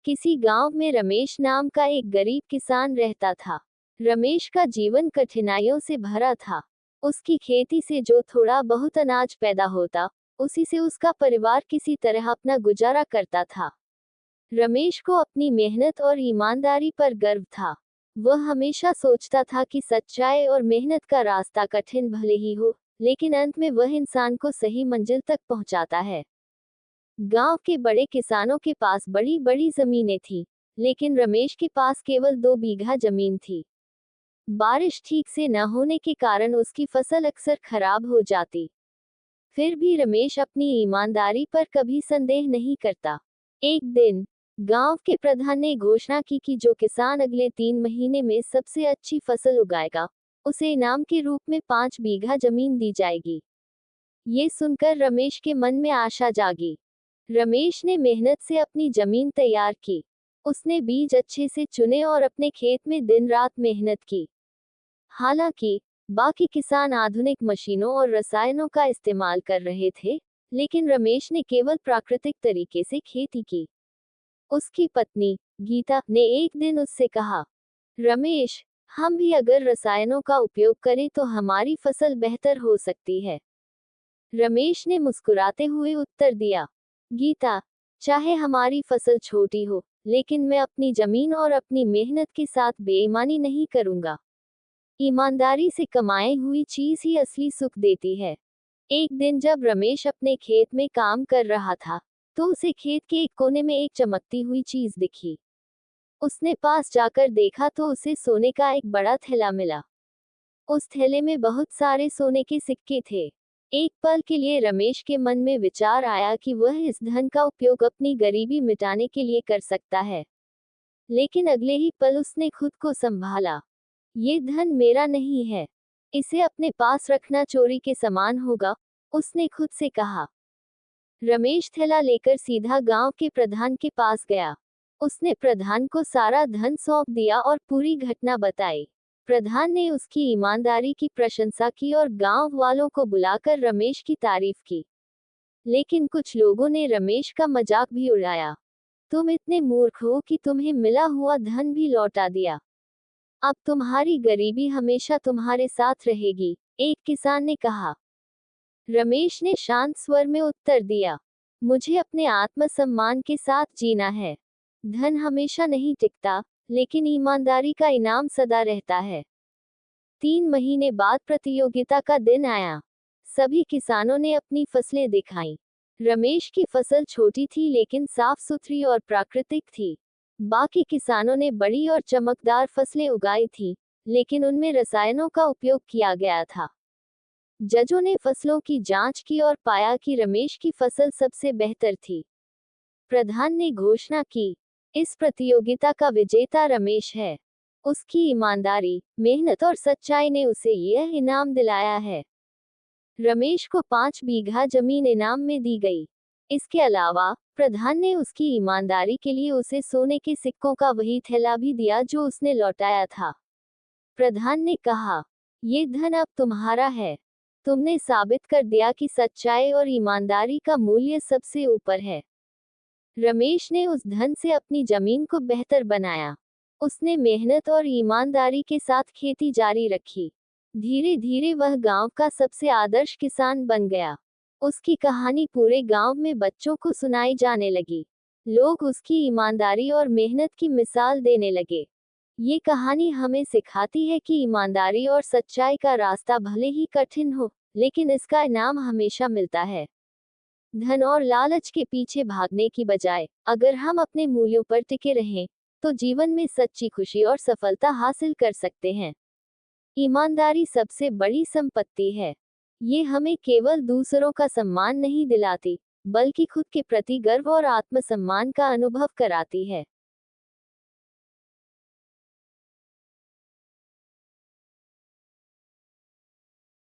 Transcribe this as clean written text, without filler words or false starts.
किसी गांव में रमेश नाम का एक गरीब किसान रहता था। रमेश का जीवन कठिनाइयों से भरा था। उसकी खेती से जो थोड़ा बहुत अनाज पैदा होता, उसी से उसका परिवार किसी तरह अपना गुजारा करता था। रमेश को अपनी मेहनत और ईमानदारी पर गर्व था। वह हमेशा सोचता था कि सच्चाई और मेहनत का रास्ता कठिन भले ही हो, लेकिन अंत में वह इंसान को सही मंजिल तक पहुंचाता है। गांव के बड़े किसानों के पास बड़ी बड़ी जमीनें थीं, लेकिन रमेश के पास केवल 2 बीघा जमीन थी। बारिश ठीक से न होने के कारण उसकी फसल अक्सर खराब हो जाती। फिर भी रमेश अपनी ईमानदारी पर कभी संदेह नहीं करता। एक दिन गांव के प्रधान ने घोषणा की कि जो किसान अगले 3 महीने में सबसे अच्छी फसल उगाएगा, उसे इनाम के रूप में 5 बीघा जमीन दी जाएगी। ये सुनकर रमेश के मन में आशा जागी। रमेश ने मेहनत से अपनी जमीन तैयार की। उसने बीज अच्छे से चुने और अपने खेत में दिन रात मेहनत की। हालांकि बाकी किसान आधुनिक मशीनों और रसायनों का इस्तेमाल कर रहे थे, लेकिन रमेश ने केवल प्राकृतिक तरीके से खेती की। उसकी पत्नी गीता ने एक दिन उससे कहा, रमेश, हम भी अगर रसायनों का उपयोग करें तो हमारी फसल बेहतर हो सकती है। रमेश ने मुस्कुराते हुए उत्तर दिया, गीता, चाहे हमारी फसल छोटी हो, लेकिन मैं अपनी जमीन और अपनी मेहनत के साथ बेईमानी नहीं करूंगा। ईमानदारी से कमाई हुई चीज ही असली सुख देती है। एक दिन जब रमेश अपने खेत में काम कर रहा था, तो उसे खेत के एक कोने में एक चमकती हुई चीज दिखी। उसने पास जाकर देखा तो उसे सोने का एक बड़ा थैला मिला। उस थैले में बहुत सारे सोने के सिक्के थे। एक पल के लिए रमेश के मन में विचार आया कि वह इस धन का उपयोग अपनी गरीबी मिटाने के लिए कर सकता है। लेकिन अगले ही पल उसने खुद को संभाला। ये धन मेरा नहीं है, इसे अपने पास रखना चोरी के समान होगा, उसने खुद से कहा। रमेश थैला लेकर सीधा गांव के प्रधान के पास गया। उसने प्रधान को सारा धन सौंप दिया और पूरी घटना बताई। प्रधान ने उसकी ईमानदारी की प्रशंसा की और गांव वालों को बुलाकर रमेश की तारीफ की। लेकिन कुछ लोगों ने रमेश का मजाक भी उड़ाया। तुम इतने मूर्ख हो कि तुम्हें मिला हुआ धन भी लौटा दिया। अब तुम्हारी गरीबी हमेशा तुम्हारे साथ रहेगी, एक किसान ने कहा। रमेश ने शांत स्वर में उत्तर दिया, मुझे अपने आत्मसम्मान के साथ जीना है। धन हमेशा नहीं टिकता, लेकिन ईमानदारी का इनाम सदा रहता है। 3 महीने बाद प्रतियोगिता का दिन आया। सभी किसानों ने अपनी फसलें दिखाईं। रमेश की फसल छोटी थी लेकिन साफ सुथरी और प्राकृतिक थी। बाकी किसानों ने बड़ी और चमकदार फसलें उगाई थी, लेकिन उनमें रसायनों का उपयोग किया गया था। जजों ने फसलों की जांच की और पाया कि रमेश की फसल सबसे बेहतर थी। प्रधान ने घोषणा की, इस प्रतियोगिता का विजेता रमेश है। उसकी ईमानदारी, मेहनत और सच्चाई ने उसे यह इनाम दिलाया है। रमेश को 5 बीघा जमीन इनाम में दी गई। इसके अलावा प्रधान ने उसकी ईमानदारी के लिए उसे सोने के सिक्कों का वही थैला भी दिया जो उसने लौटाया था। प्रधान ने कहा, ये धन अब तुम्हारा है। तुमने साबित कर दिया कि सच्चाई और ईमानदारी का मूल्य सबसे ऊपर है। रमेश ने उस धन से अपनी जमीन को बेहतर बनाया। उसने मेहनत और ईमानदारी के साथ खेती जारी रखी। धीरे धीरे वह गांव का सबसे आदर्श किसान बन गया। उसकी कहानी पूरे गांव में बच्चों को सुनाई जाने लगी। लोग उसकी ईमानदारी और मेहनत की मिसाल देने लगे। ये कहानी हमें सिखाती है कि ईमानदारी और सच्चाई का रास्ता भले ही कठिन हो, लेकिन इसका इनाम हमेशा मिलता है। धन और लालच के पीछे भागने की बजाय अगर हम अपने मूल्यों पर टिके रहें, तो जीवन में सच्ची खुशी और सफलता हासिल कर सकते हैं। ईमानदारी सबसे बड़ी संपत्ति है। ये हमें केवल दूसरों का सम्मान नहीं दिलाती, बल्कि खुद के प्रति गर्व और आत्मसम्मान का अनुभव कराती है।